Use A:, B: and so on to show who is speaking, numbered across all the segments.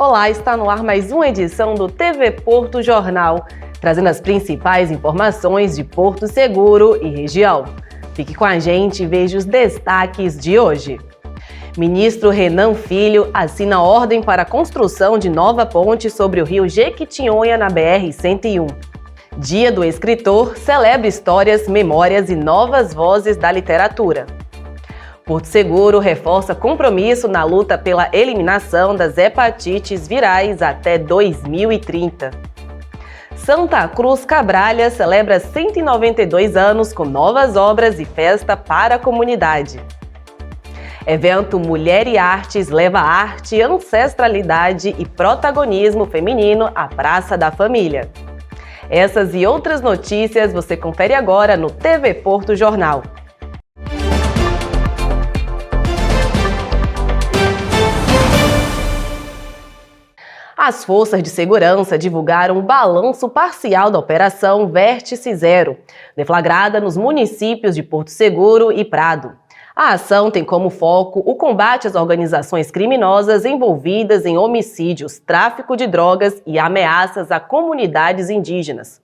A: Olá, está no ar mais uma edição do TV Porto Jornal, trazendo as principais informações de Porto Seguro e região. Fique com a gente e veja os destaques de hoje. Ministro Renan Filho assina ordem para a construção de nova ponte sobre o rio Jequitinhonha na BR-101. Dia do Escritor celebra histórias, memórias e novas vozes da literatura. Porto Seguro reforça compromisso na luta pela eliminação das hepatites virais até 2030. Santa Cruz Cabralha celebra 192 anos com novas obras e festa para a comunidade. Evento Mulher e Artes leva arte, ancestralidade e protagonismo feminino à Praça da Família. Essas e outras notícias você confere agora no TV Porto Jornal. As forças de segurança divulgaram o balanço parcial da Operação Vértice Zero, deflagrada nos municípios de Porto Seguro e Prado. A ação tem como foco o combate às organizações criminosas envolvidas em homicídios, tráfico de drogas e ameaças a comunidades indígenas.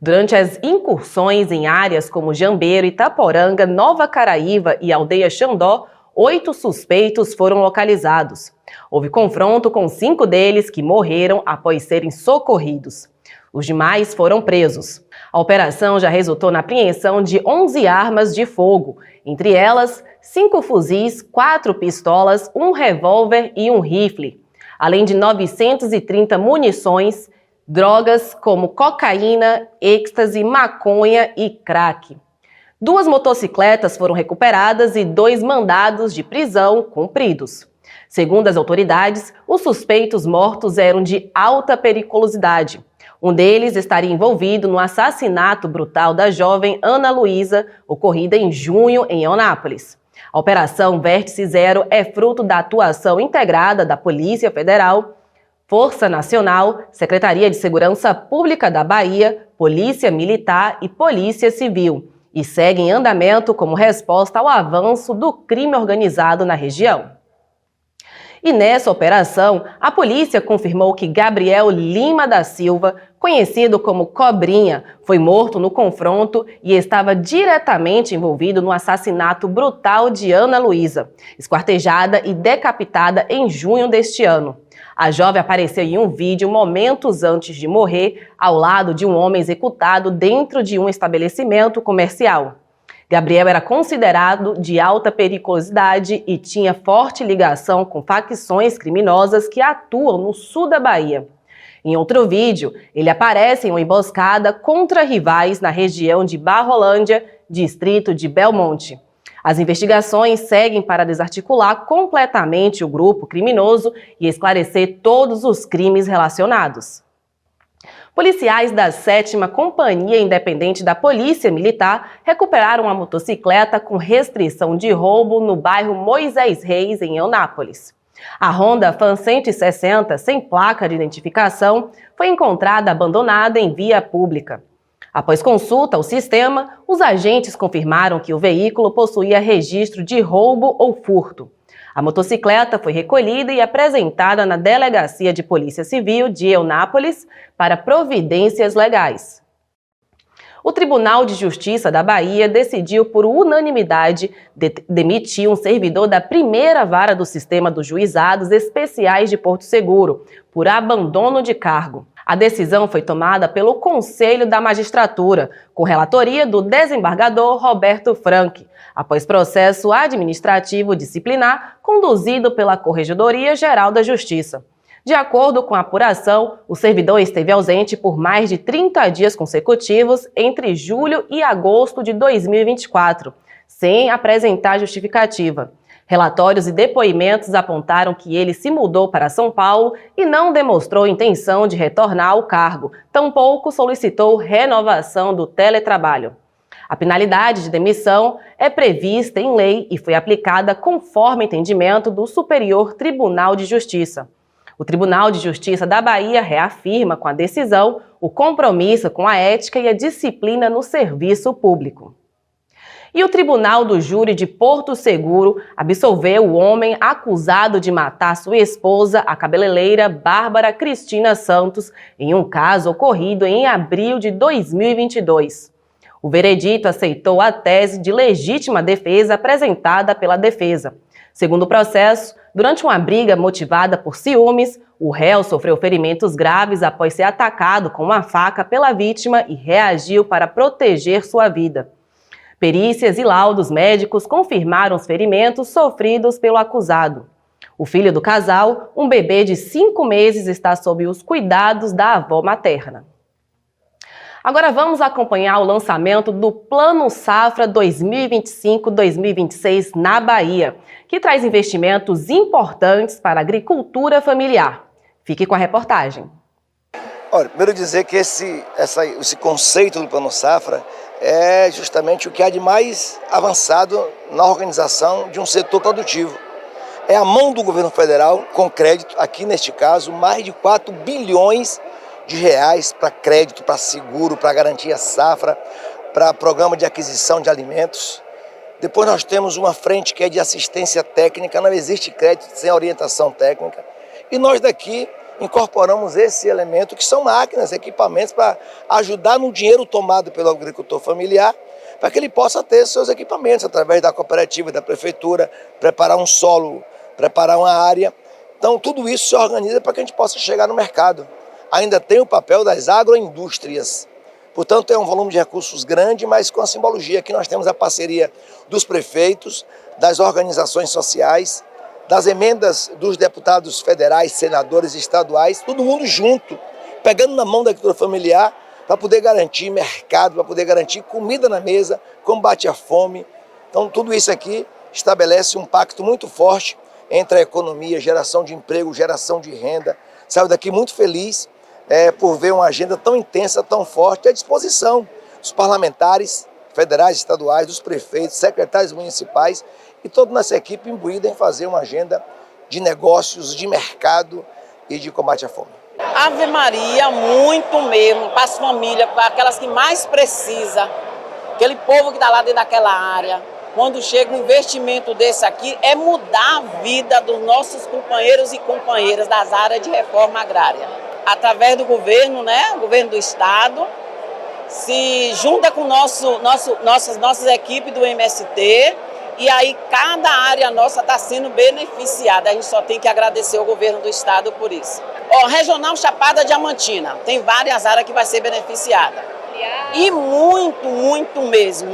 A: Durante as incursões em áreas como Jambeiro, Itaporanga, Nova Caraíva e Aldeia Xandó, 8 suspeitos foram localizados. Houve confronto com 5 deles que morreram após serem socorridos. Os demais foram presos. A operação já resultou na apreensão de 11 armas de fogo, entre elas 5 fuzis, 4 pistolas, 1 revólver e 1 rifle, além de 930 munições, drogas como cocaína, êxtase, maconha e crack. 2 motocicletas foram recuperadas e 2 mandados de prisão cumpridos. Segundo as autoridades, os suspeitos mortos eram de alta periculosidade. Um deles estaria envolvido no assassinato brutal da jovem Ana Luísa, ocorrida em junho em Eunápolis. A Operação Vértice Zero é fruto da atuação integrada da Polícia Federal, Força Nacional, Secretaria de Segurança Pública da Bahia, Polícia Militar e Polícia Civil, e segue em andamento como resposta ao avanço do crime organizado na região. E nessa operação, a polícia confirmou que Gabriel Lima da Silva, conhecido como Cobrinha, foi morto no confronto e estava diretamente envolvido no assassinato brutal de Ana Luísa, esquartejada e decapitada em junho deste ano. A jovem apareceu em um vídeo momentos antes de morrer, ao lado de um homem executado dentro de um estabelecimento comercial. Gabriel era considerado de alta periculosidade e tinha forte ligação com facções criminosas que atuam no sul da Bahia. Em outro vídeo, ele aparece em uma emboscada contra rivais na região de Barrolândia, distrito de Belmonte. As investigações seguem para desarticular completamente o grupo criminoso e esclarecer todos os crimes relacionados. Policiais da 7ª Companhia Independente da Polícia Militar recuperaram uma motocicleta com restrição de roubo no bairro Moisés Reis, em Eunápolis. A Honda Fan 160, sem placa de identificação, foi encontrada abandonada em via pública. Após consulta ao sistema, os agentes confirmaram que o veículo possuía registro de roubo ou furto. A motocicleta foi recolhida e apresentada na Delegacia de Polícia Civil de Eunápolis para providências legais. O Tribunal de Justiça da Bahia decidiu por unanimidade demitir um servidor da primeira vara do Sistema dos Juizados Especiais de Porto Seguro por abandono de cargo. A decisão foi tomada pelo Conselho da Magistratura, com relatoria do desembargador Roberto Franck, após processo administrativo disciplinar conduzido pela Corregedoria Geral da Justiça. De acordo com a apuração, o servidor esteve ausente por mais de 30 dias consecutivos entre julho e agosto de 2024, sem apresentar justificativa. Relatórios e depoimentos apontaram que ele se mudou para São Paulo e não demonstrou intenção de retornar ao cargo, tampouco solicitou renovação do teletrabalho. A penalidade de demissão é prevista em lei e foi aplicada conforme entendimento do Superior Tribunal de Justiça. O Tribunal de Justiça da Bahia reafirma com a decisão o compromisso com a ética e a disciplina no serviço público. E o Tribunal do Júri de Porto Seguro absolveu o homem acusado de matar sua esposa, a cabeleireira Bárbara Cristina Santos, em um caso ocorrido em abril de 2022. O veredito aceitou a tese de legítima defesa apresentada pela defesa. Segundo o processo, durante uma briga motivada por ciúmes, o réu sofreu ferimentos graves após ser atacado com uma faca pela vítima e reagiu para proteger sua vida. Perícias e laudos médicos confirmaram os ferimentos sofridos pelo acusado. O filho do casal, um bebê de 5 meses, está sob os cuidados da avó materna. Agora vamos acompanhar o lançamento do Plano Safra 2025-2026 na Bahia, que traz investimentos importantes para a agricultura familiar. Fique com a reportagem.
B: Olha, primeiro dizer que esse conceito do Plano Safra é justamente o que há de mais avançado na organização de um setor produtivo. É a mão do governo federal com crédito, aqui neste caso, mais de 4 bilhões de reais para crédito, para seguro, para garantia safra, para programa de aquisição de alimentos. Depois nós temos uma frente que é de assistência técnica, não existe crédito sem orientação técnica. E nós daqui incorporamos esse elemento que são máquinas, equipamentos para ajudar no dinheiro tomado pelo agricultor familiar, para que ele possa ter seus equipamentos através da cooperativa, da prefeitura, preparar um solo, preparar uma área. Então tudo isso se organiza para que a gente possa chegar no mercado. Ainda tem o papel das agroindústrias. Portanto, é um volume de recursos grande, mas com a simbologia. Aqui nós temos a parceria dos prefeitos, das organizações sociais, das emendas dos deputados federais, senadores estaduais, todo mundo junto, pegando na mão da agricultura familiar para poder garantir mercado, para poder garantir comida na mesa, combate à fome. Então, tudo isso aqui estabelece um pacto muito forte entre a economia, geração de emprego, geração de renda. Saio daqui muito feliz por ver uma agenda tão intensa, tão forte, à disposição dos parlamentares federais, estaduais, dos prefeitos, secretários municipais e toda nossa equipe imbuída em fazer uma agenda de negócios, de mercado e de combate à fome.
C: Ave Maria, muito mesmo, para as famílias, para aquelas que mais precisam, aquele povo que está lá dentro daquela área. Quando chega um investimento desse aqui, é mudar a vida dos nossos companheiros e companheiras das áreas de reforma agrária. Através do governo, o governo do estado, se junta com nossas equipes do MST, e aí cada área nossa está sendo beneficiada. A gente só tem que agradecer ao governo do estado por isso. Regional Chapada Diamantina, tem várias áreas que vai ser beneficiada. E muito mesmo,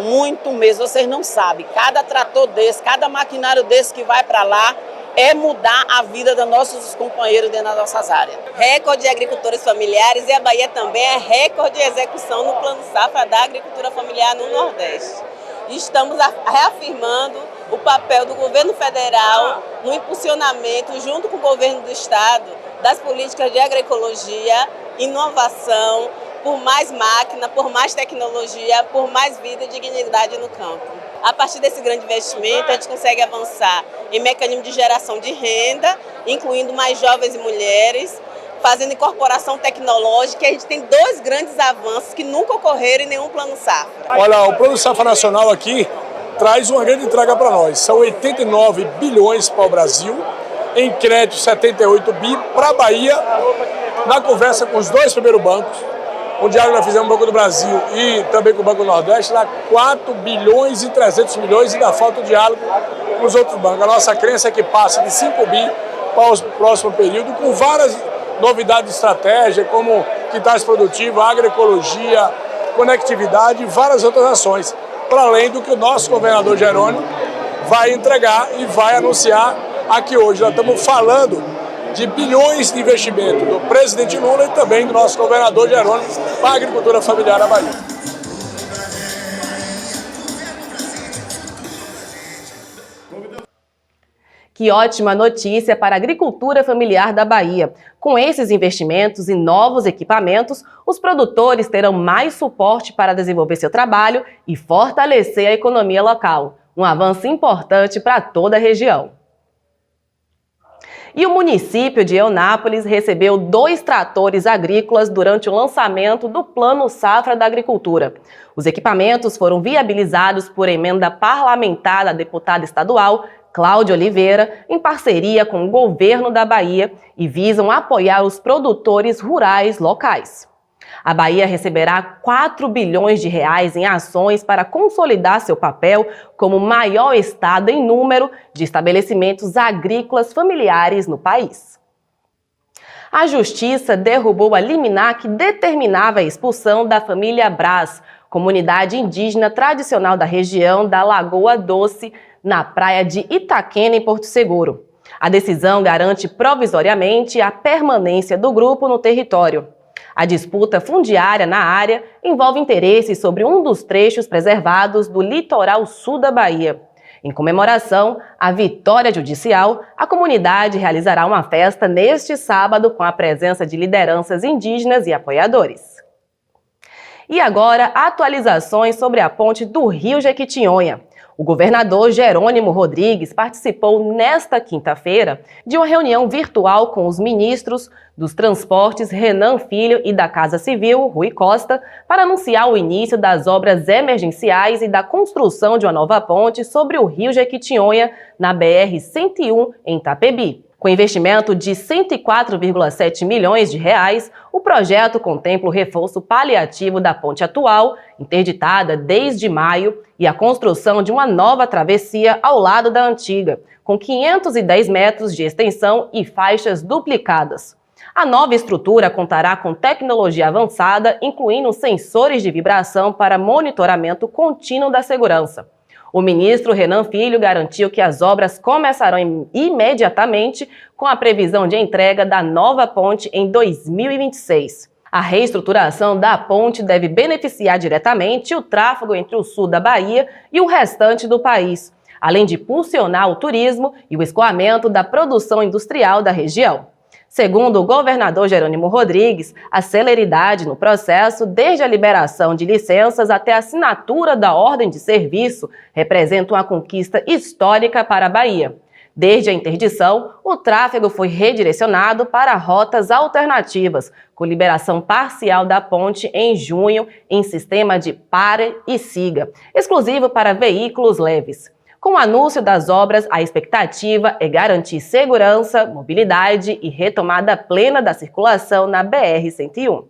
C: vocês não sabem, cada trator desse, cada maquinário desse que vai para lá, é mudar a vida dos nossos companheiros dentro das nossas áreas.
D: Recorde de agricultores familiares e a Bahia também é recorde de execução no Plano Safra da agricultura familiar no Nordeste. Estamos reafirmando o papel do governo federal no impulsionamento, junto com o governo do estado, das políticas de agroecologia, inovação, por mais máquina, por mais tecnologia, por mais vida e dignidade no campo. A partir desse grande investimento, a gente consegue avançar em mecanismos de geração de renda, incluindo mais jovens e mulheres, fazendo incorporação tecnológica. A gente tem 2 grandes avanços que nunca ocorreram em nenhum Plano Safra.
E: Olha, o Plano Safra Nacional aqui traz uma grande entrega para nós. São 89 bilhões para o Brasil, em crédito 78 bi para a Bahia, na conversa com os 2 primeiros bancos. O diálogo nós fizemos com o Banco do Brasil e também com o Banco do Nordeste, dá 4 bilhões e 300 milhões e ainda falta o diálogo com os outros bancos. A nossa crença é que passa de 5 bi para o próximo período, com várias novidades de estratégia, como quitais produtivos, agroecologia, conectividade e várias outras ações, para além do que o nosso governador Jerônimo vai entregar e vai anunciar aqui hoje. Nós estamos falando de bilhões de investimento do presidente Lula e também do nosso governador Jerônimo para a agricultura familiar na Bahia.
A: Que ótima notícia para a agricultura familiar da Bahia. Com esses investimentos e novos equipamentos, os produtores terão mais suporte para desenvolver seu trabalho e fortalecer a economia local. Um avanço importante para toda a região. E o município de Eunápolis recebeu 2 tratores agrícolas durante o lançamento do Plano Safra da Agricultura. Os equipamentos foram viabilizados por emenda parlamentar da deputada estadual Cláudia Oliveira, em parceria com o governo da Bahia, e visam apoiar os produtores rurais locais. A Bahia receberá 4 bilhões de reais em ações para consolidar seu papel como o maior estado em número de estabelecimentos agrícolas familiares no país. A Justiça derrubou a liminar que determinava a expulsão da família Brás, comunidade indígena tradicional da região da Lagoa Doce, na praia de Itaquena, em Porto Seguro. A decisão garante provisoriamente a permanência do grupo no território. A disputa fundiária na área envolve interesses sobre um dos trechos preservados do litoral sul da Bahia. Em comemoração à vitória judicial, a comunidade realizará uma festa neste sábado com a presença de lideranças indígenas e apoiadores. E agora, atualizações sobre a ponte do Rio Jequitinhonha. O governador Jerônimo Rodrigues participou nesta quinta-feira de uma reunião virtual com os ministros dos Transportes Renan Filho e da Casa Civil, Rui Costa, para anunciar o início das obras emergenciais e da construção de uma nova ponte sobre o Rio Jequitinhonha na BR-101 em Itapebi. Com investimento de 104,7 milhões de reais, o projeto contempla o reforço paliativo da ponte atual, interditada desde maio, e a construção de uma nova travessia ao lado da antiga, com 510 metros de extensão e faixas duplicadas. A nova estrutura contará com tecnologia avançada, incluindo sensores de vibração para monitoramento contínuo da segurança. O ministro Renan Filho garantiu que as obras começarão imediatamente, com a previsão de entrega da nova ponte em 2026. A reestruturação da ponte deve beneficiar diretamente o tráfego entre o sul da Bahia e o restante do país, além de impulsionar o turismo e o escoamento da produção industrial da região. Segundo o governador Jerônimo Rodrigues, a celeridade no processo, desde a liberação de licenças até a assinatura da ordem de serviço, representa uma conquista histórica para a Bahia. Desde a interdição, o tráfego foi redirecionado para rotas alternativas, com liberação parcial da ponte em junho em sistema de pare e siga, exclusivo para veículos leves. Com o anúncio das obras, a expectativa é garantir segurança, mobilidade e retomada plena da circulação na BR-101.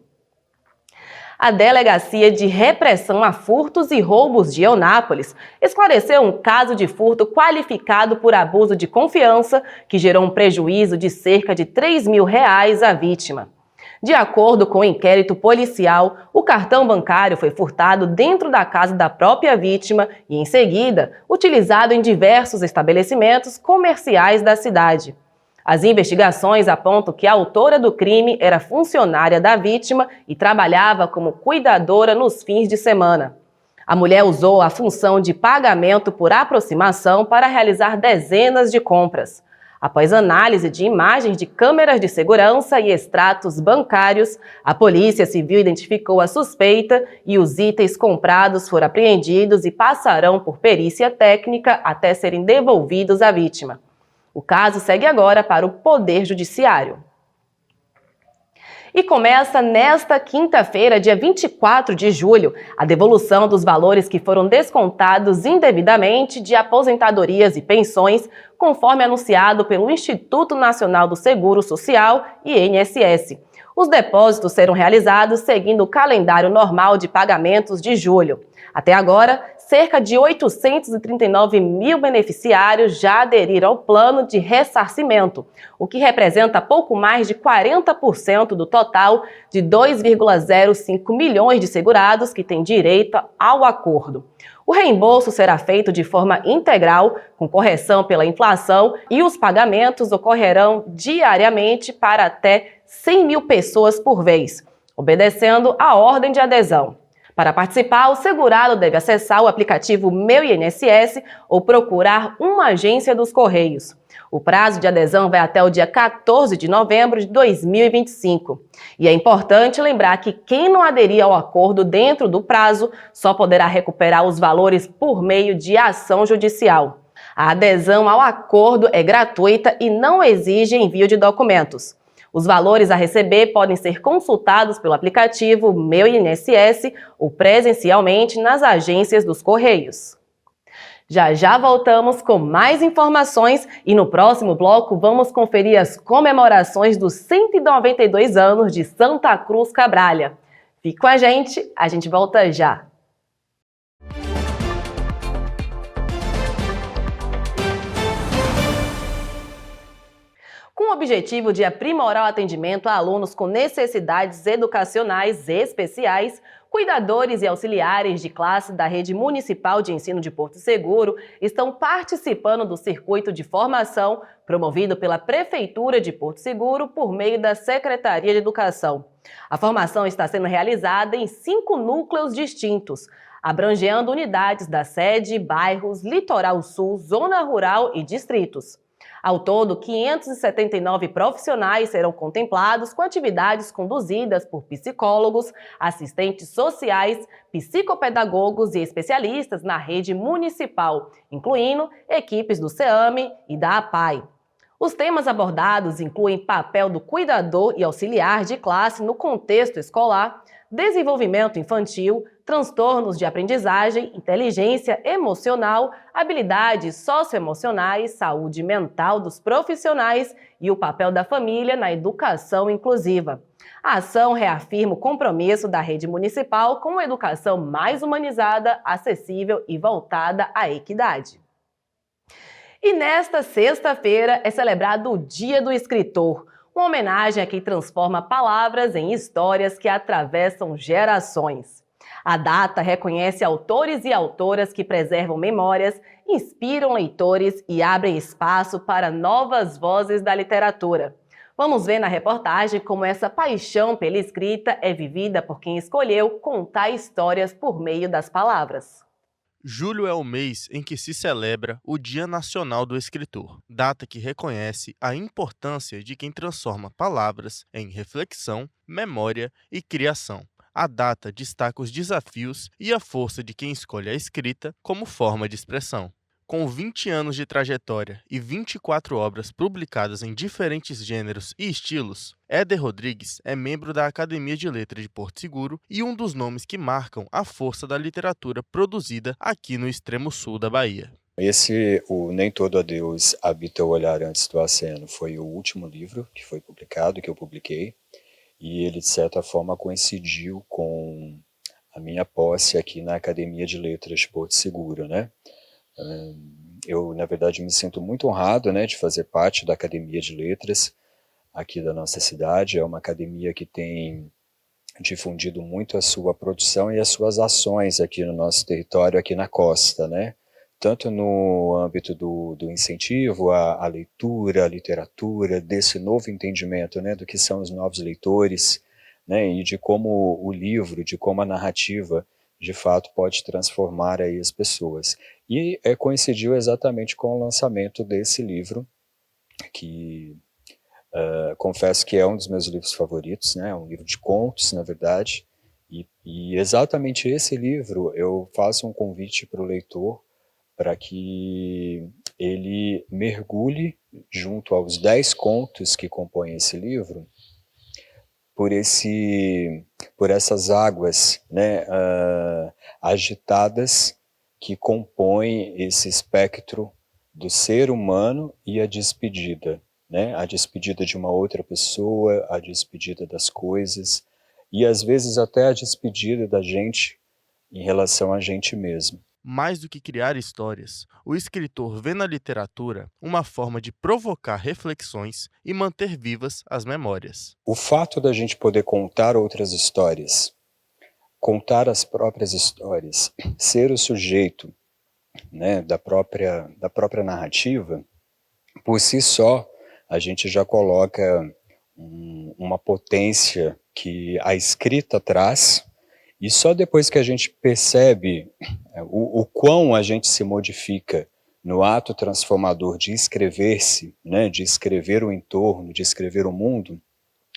A: A Delegacia de Repressão a Furtos e Roubos de Eunápolis esclareceu um caso de furto qualificado por abuso de confiança que gerou um prejuízo de cerca de R$ 3.000 à vítima. De acordo com o inquérito policial, o cartão bancário foi furtado dentro da casa da própria vítima e, em seguida, utilizado em diversos estabelecimentos comerciais da cidade. As investigações apontam que a autora do crime era funcionária da vítima e trabalhava como cuidadora nos fins de semana. A mulher usou a função de pagamento por aproximação para realizar dezenas de compras. Após análise de imagens de câmeras de segurança e extratos bancários, a Polícia Civil identificou a suspeita e os itens comprados foram apreendidos e passarão por perícia técnica até serem devolvidos à vítima. O caso segue agora para o Poder Judiciário. E começa nesta quinta-feira, dia 24 de julho, a devolução dos valores que foram descontados indevidamente de aposentadorias e pensões, conforme anunciado pelo Instituto Nacional do Seguro Social, INSS. Os depósitos serão realizados seguindo o calendário normal de pagamentos de julho. Até agora, cerca de 839 mil beneficiários já aderiram ao plano de ressarcimento, o que representa pouco mais de 40% do total de 2,05 milhões de segurados que têm direito ao acordo. O reembolso será feito de forma integral, com correção pela inflação, e os pagamentos ocorrerão diariamente para até 100 mil pessoas por vez, obedecendo à ordem de adesão. Para participar, o segurado deve acessar o aplicativo Meu INSS ou procurar uma agência dos Correios. O prazo de adesão vai até o dia 14 de novembro de 2025. E é importante lembrar que quem não aderir ao acordo dentro do prazo só poderá recuperar os valores por meio de ação judicial. A adesão ao acordo é gratuita e não exige envio de documentos. Os valores a receber podem ser consultados pelo aplicativo Meu INSS ou presencialmente nas agências dos Correios. Já já voltamos com mais informações e no próximo bloco vamos conferir as comemorações dos 192 anos de Santa Cruz Cabrália. Fique com a gente volta já. Com o objetivo de aprimorar o atendimento a alunos com necessidades educacionais especiais, cuidadores e auxiliares de classe da Rede Municipal de Ensino de Porto Seguro estão participando do circuito de formação promovido pela Prefeitura de Porto Seguro por meio da Secretaria de Educação. A formação está sendo realizada em 5 núcleos distintos, abrangendo unidades da sede, bairros, Litoral Sul, Zona Rural e distritos. Ao todo, 579 profissionais serão contemplados com atividades conduzidas por psicólogos, assistentes sociais, psicopedagogos e especialistas na rede municipal, incluindo equipes do CEAME e da APAE. Os temas abordados incluem papel do cuidador e auxiliar de classe no contexto escolar, desenvolvimento infantil, transtornos de aprendizagem, inteligência emocional, habilidades socioemocionais, saúde mental dos profissionais e o papel da família na educação inclusiva. A ação reafirma o compromisso da rede municipal com uma educação mais humanizada, acessível e voltada à equidade. E nesta sexta-feira é celebrado o Dia do Escritor, uma homenagem a quem transforma palavras em histórias que atravessam gerações. A data reconhece autores e autoras que preservam memórias, inspiram leitores e abrem espaço para novas vozes da literatura. Vamos ver na reportagem como essa paixão pela escrita é vivida por quem escolheu contar histórias por meio das palavras.
F: Julho é o mês em que se celebra o Dia Nacional do Escritor, data que reconhece a importância de quem transforma palavras em reflexão, memória e criação. A data destaca os desafios e a força de quem escolhe a escrita como forma de expressão. Com 20 anos de trajetória e 24 obras publicadas em diferentes gêneros e estilos, Éder Rodrigues é membro da Academia de Letras de Porto Seguro e um dos nomes que marcam a força da literatura produzida aqui no extremo sul da Bahia.
G: O Nem Todo Adeus Habita o Olhar Antes do Aceno foi o último livro que foi publicado, que eu publiquei, e ele, de certa forma, coincidiu com a minha posse aqui na Academia de Letras de Porto Seguro, né? Eu, na verdade, me sinto muito honrado, né, de fazer parte da Academia de Letras aqui da nossa cidade. É uma academia que tem difundido muito a sua produção e as suas ações aqui no nosso território, aqui na costa, né? Tanto no âmbito do incentivo à leitura, à literatura, desse novo entendimento, né, do que são os novos leitores, né, e de como o livro, de como a narrativa, de fato, pode transformar aí as pessoas. E coincidiu exatamente com o lançamento desse livro, que confesso que é um dos meus livros favoritos, né? Um livro de contos, na verdade, e exatamente esse livro eu faço um convite para o leitor para que ele mergulhe junto aos 10 contos que compõem esse livro, por essas águas, né, agitadas que compõem esse espectro do ser humano e a despedida, né? A despedida de uma outra pessoa, a despedida das coisas e às vezes até a despedida da gente em relação a gente mesmo.
F: Mais do que criar histórias, o escritor vê na literatura uma forma de provocar reflexões e manter vivas as memórias.
G: O fato da gente poder contar outras histórias, contar as próprias histórias, ser o sujeito, né, da própria narrativa, por si só, a gente já coloca uma potência que a escrita traz, e só depois que a gente percebe o quão a gente se modifica no ato transformador de escrever-se, né, de escrever o entorno, de escrever o mundo,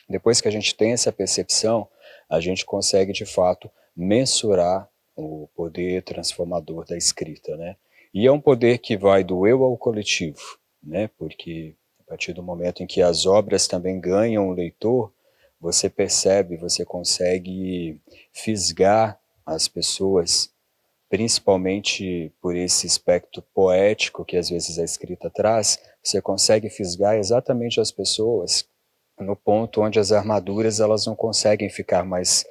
G: depois que a gente tem essa percepção, a gente consegue, de fato, mensurar o poder transformador da escrita, né? E é um poder que vai do eu ao coletivo, né? Porque a partir do momento em que as obras também ganham o leitor, você percebe, você consegue fisgar as pessoas, principalmente por esse aspecto poético que às vezes a escrita traz, você consegue fisgar exatamente as pessoas no ponto onde as armaduras elas não conseguem ficar mais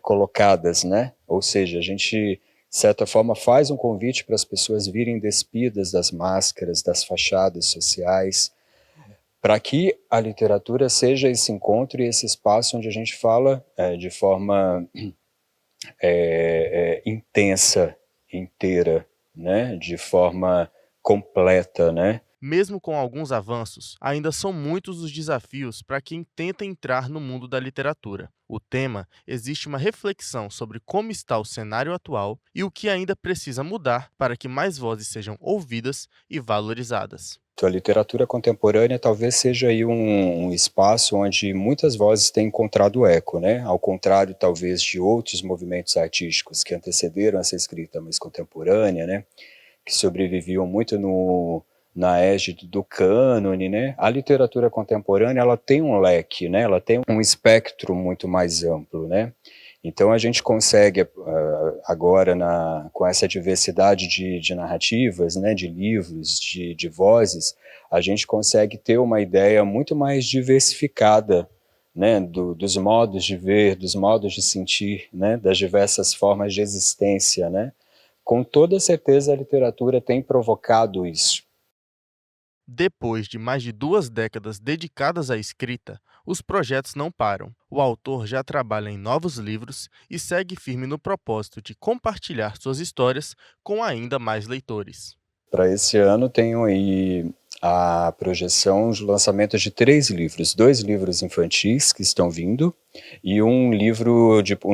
G: colocadas, né? Ou seja, a gente, de certa forma, faz um convite para as pessoas virem despidas das máscaras, das fachadas sociais, para que a literatura seja esse encontro e esse espaço onde a gente fala de forma intensa, inteira, né? De forma completa, né?
F: Mesmo com alguns avanços, ainda são muitos os desafios para quem tenta entrar no mundo da literatura. O tema existe uma reflexão sobre como está o cenário atual e o que ainda precisa mudar para que mais vozes sejam ouvidas e valorizadas.
G: A literatura contemporânea talvez seja aí um espaço onde muitas vozes têm encontrado eco, né? Ao contrário, talvez, de outros movimentos artísticos que antecederam essa escrita mais contemporânea, né? Que sobreviviam muito na égide do cânone, né? A literatura contemporânea, ela tem um leque, né? Ela tem um espectro muito mais amplo, né? Então a gente consegue agora, com essa diversidade de narrativas, né, de livros, de vozes, a gente consegue ter uma ideia muito mais diversificada, né, dos modos de ver, dos modos de sentir, né, das diversas formas de existência, né? Com toda certeza a literatura tem provocado isso.
F: Depois de mais de 2 décadas dedicadas à escrita, os projetos não param. O autor já trabalha em novos livros e segue firme no propósito de compartilhar suas histórias com ainda mais leitores.
G: Para esse ano tenho aí a projeção de lançamento de 3 livros, 2 livros infantis que estão vindo e um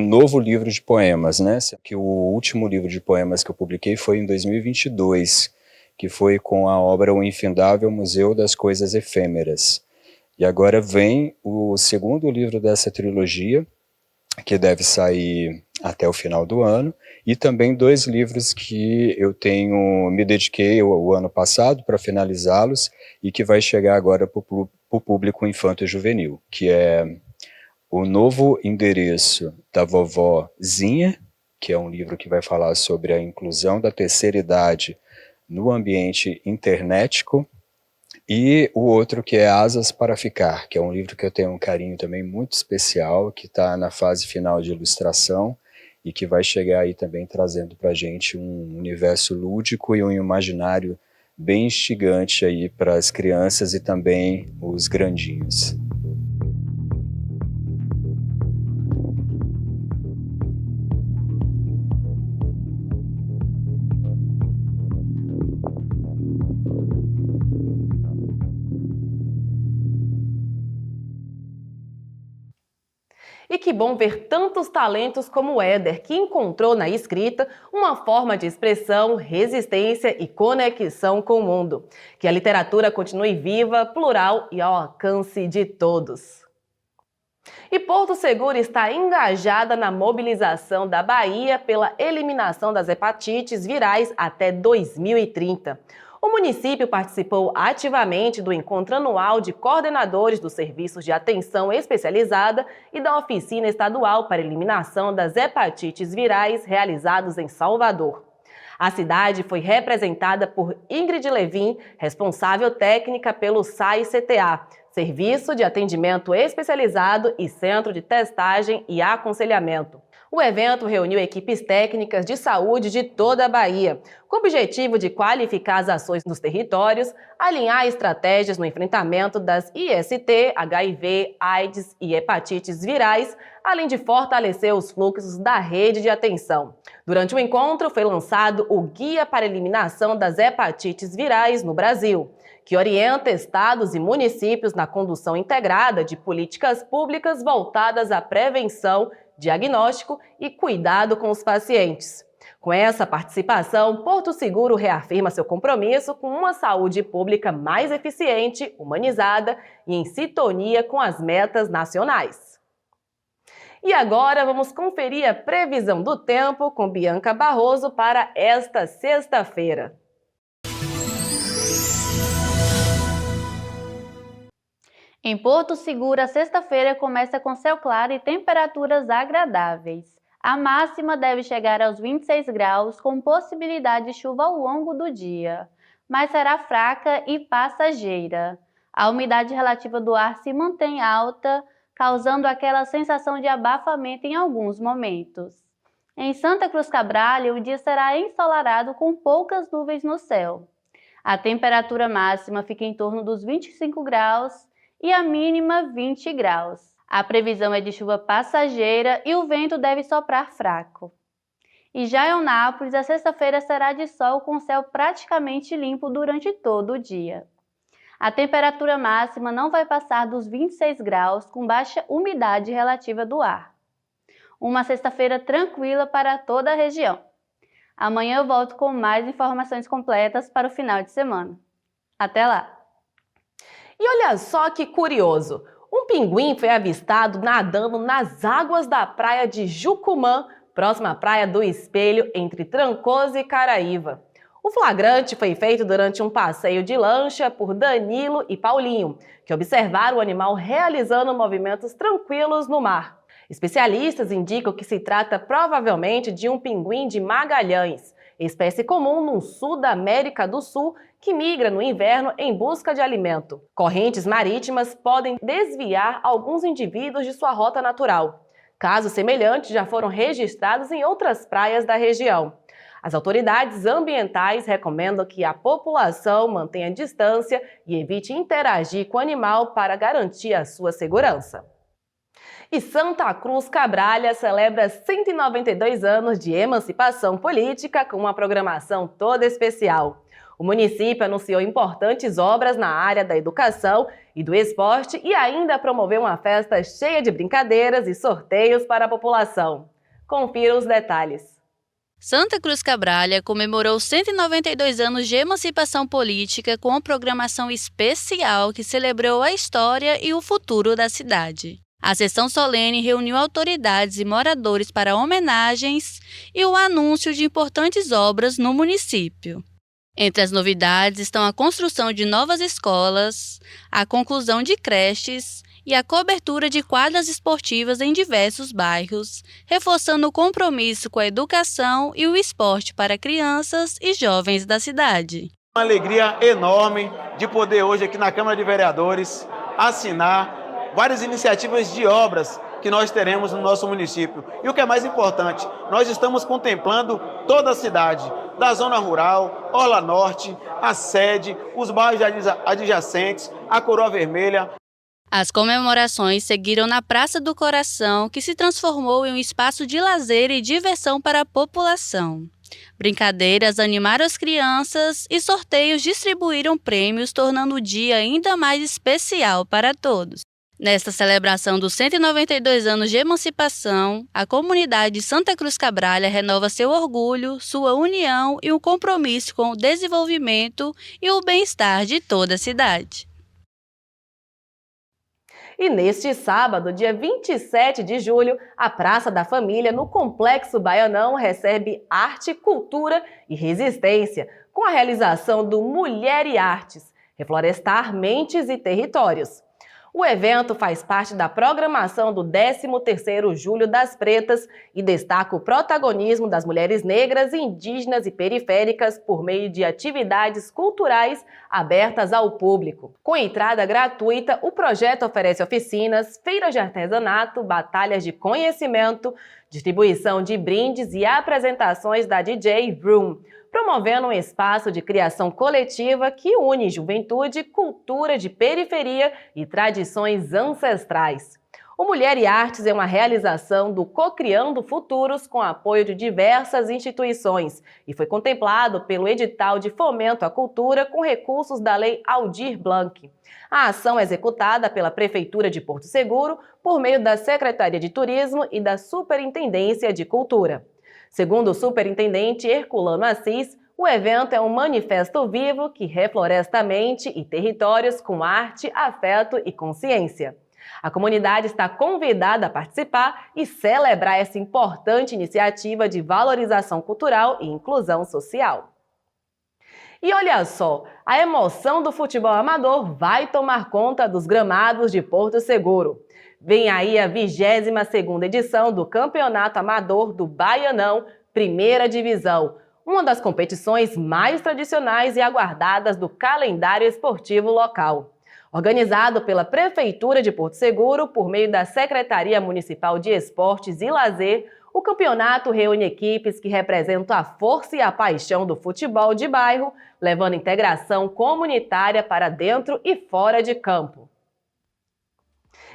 G: novo livro de poemas, né? Que o último livro de poemas que eu publiquei foi em 2022, que foi com a obra O Infindável Museu das Coisas Efêmeras. E agora vem o segundo livro dessa trilogia, que deve sair até o final do ano, e também 2 livros que eu me dediquei o ano passado para finalizá-los e que vai chegar agora para o público infanto e juvenil, que é O Novo Endereço da Vovó Zinha, que é um livro que vai falar sobre a inclusão da terceira idade no ambiente internetico, e o outro que é Asas para Ficar, que é um livro que eu tenho um carinho também muito especial, que está na fase final de ilustração e que vai chegar aí também trazendo para a gente um universo lúdico e um imaginário bem instigante aí para as crianças e também os grandinhos.
A: E que bom ver tantos talentos como o Éder, que encontrou na escrita uma forma de expressão, resistência e conexão com o mundo. Que a literatura continue viva, plural e ao alcance de todos. E Porto Seguro está engajada na mobilização da Bahia pela eliminação das hepatites virais até 2030. O município participou ativamente do encontro anual de coordenadores dos serviços de atenção especializada e da oficina estadual para eliminação das hepatites virais realizados em Salvador. A cidade foi representada por Ingrid Levin, responsável técnica pelo SAI-CTA, Serviço de Atendimento Especializado e Centro de Testagem e Aconselhamento. O evento reuniu equipes técnicas de saúde de toda a Bahia, com o objetivo de qualificar as ações nos territórios, alinhar estratégias no enfrentamento das IST, HIV, AIDS e hepatites virais, além de fortalecer os fluxos da rede de atenção. Durante o encontro, foi lançado o Guia para a Eliminação das Hepatites Virais no Brasil, que orienta estados e municípios na condução integrada de políticas públicas voltadas à prevenção, diagnóstico e cuidado com os pacientes. Com essa participação, Porto Seguro reafirma seu compromisso com uma saúde pública mais eficiente, humanizada e em sintonia com as metas nacionais. E agora vamos conferir a previsão do tempo com Bianca Barroso para esta sexta-feira.
H: Em Porto Seguro, a sexta-feira começa com céu claro e temperaturas agradáveis. A máxima deve chegar aos 26 graus, com possibilidade de chuva ao longo do dia, mas será fraca e passageira. A umidade relativa do ar se mantém alta, causando aquela sensação de abafamento em alguns momentos. Em Santa Cruz Cabrália, o dia será ensolarado com poucas nuvens no céu. A temperatura máxima fica em torno dos 25 graus e a mínima 20 graus. A previsão é de chuva passageira e o vento deve soprar fraco. E já em Eunápolis, a sexta-feira será de sol com céu praticamente limpo durante todo o dia. A temperatura máxima não vai passar dos 26 graus, com baixa umidade relativa do ar. Uma sexta-feira tranquila para toda a região. Amanhã eu volto com mais informações completas para o final de semana. Até lá!
A: E olha só que curioso! Um pinguim foi avistado nadando nas águas da praia de Jucumã, próxima à Praia do Espelho, entre Trancoso e Caraíva. O flagrante foi feito durante um passeio de lancha por Danilo e Paulinho, que observaram o animal realizando movimentos tranquilos no mar. Especialistas indicam que se trata provavelmente de um pinguim de Magalhães, espécie comum no sul da América do Sul, que migra no inverno em busca de alimento. Correntes marítimas podem desviar alguns indivíduos de sua rota natural. Casos semelhantes já foram registrados em outras praias da região. As autoridades ambientais recomendam que a população mantenha distância e evite interagir com o animal para garantir a sua segurança. E Santa Cruz Cabrália celebra 192 anos de emancipação política com uma programação toda especial. O município anunciou importantes obras na área da educação e do esporte e ainda promoveu uma festa cheia de brincadeiras e sorteios para a população. Confira os detalhes.
H: Santa Cruz Cabrália comemorou 192 anos de emancipação política com uma programação especial que celebrou a história e o futuro da cidade. A sessão solene reuniu autoridades e moradores para homenagens e o anúncio de importantes obras no município. Entre as novidades estão a construção de novas escolas, a conclusão de creches e a cobertura de quadras esportivas em diversos bairros, reforçando o compromisso com a educação e o esporte para crianças e jovens da cidade.
I: Uma alegria enorme de poder hoje aqui na Câmara de Vereadores assinar várias iniciativas de obras que nós teremos no nosso município. E o que é mais importante, nós estamos contemplando toda a cidade, da zona rural, Orla Norte, a sede, os bairros adjacentes, a Coroa Vermelha.
H: As comemorações seguiram na Praça do Coração, que se transformou em um espaço de lazer e diversão para a população. Brincadeiras animaram as crianças e sorteios distribuíram prêmios, tornando o dia ainda mais especial para todos. Nesta celebração dos 192 anos de emancipação, a comunidade de Santa Cruz Cabrália renova seu orgulho, sua união e o compromisso com o desenvolvimento e o bem-estar de toda a cidade.
A: E neste sábado, dia 27 de julho, a Praça da Família, no Complexo Baianão, recebe arte, cultura e resistência, com a realização do Mulher e Artes, Reflorestar Mentes e Territórios. O evento faz parte da programação do 13º Julho das Pretas e destaca o protagonismo das mulheres negras, indígenas e periféricas por meio de atividades culturais abertas ao público. Com entrada gratuita, o projeto oferece oficinas, feiras de artesanato, batalhas de conhecimento, distribuição de brindes e apresentações da DJ Room, promovendo um espaço de criação coletiva que une juventude, cultura de periferia e tradições ancestrais. O Mulher e Artes é uma realização do Cocriando Futuros com apoio de diversas instituições e foi contemplado pelo edital de fomento à cultura com recursos da Lei Aldir Blanc. A ação é executada pela Prefeitura de Porto Seguro por meio da Secretaria de Turismo e da Superintendência de Cultura. Segundo o superintendente Herculano Assis, o evento é um manifesto vivo que refloresta a mente e territórios com arte, afeto e consciência. A comunidade está convidada a participar e celebrar essa importante iniciativa de valorização cultural e inclusão social. E olha só, a emoção do futebol amador vai tomar conta dos gramados de Porto Seguro. Vem aí a 22ª edição do Campeonato Amador do Baianão, Primeira Divisão, uma das competições mais tradicionais e aguardadas do calendário esportivo local. Organizado pela Prefeitura de Porto Seguro por meio da Secretaria Municipal de Esportes e Lazer, o campeonato reúne equipes que representam a força e a paixão do futebol de bairro, levando integração comunitária para dentro e fora de campo.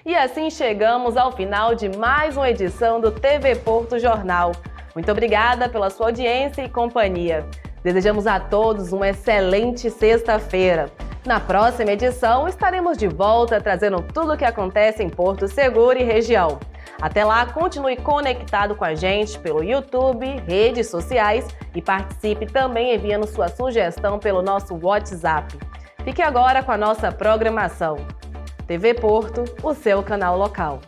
A: E assim chegamos ao final de mais uma edição do TV Porto Jornal. Muito obrigada pela sua audiência e companhia. Desejamos a todos uma excelente sexta-feira. Na próxima edição, estaremos de volta trazendo tudo o que acontece em Porto Seguro e região. Até lá, continue conectado com a gente pelo YouTube, redes sociais e participe também enviando sua sugestão pelo nosso WhatsApp. Fique agora com a nossa programação. TV Porto, o seu canal local.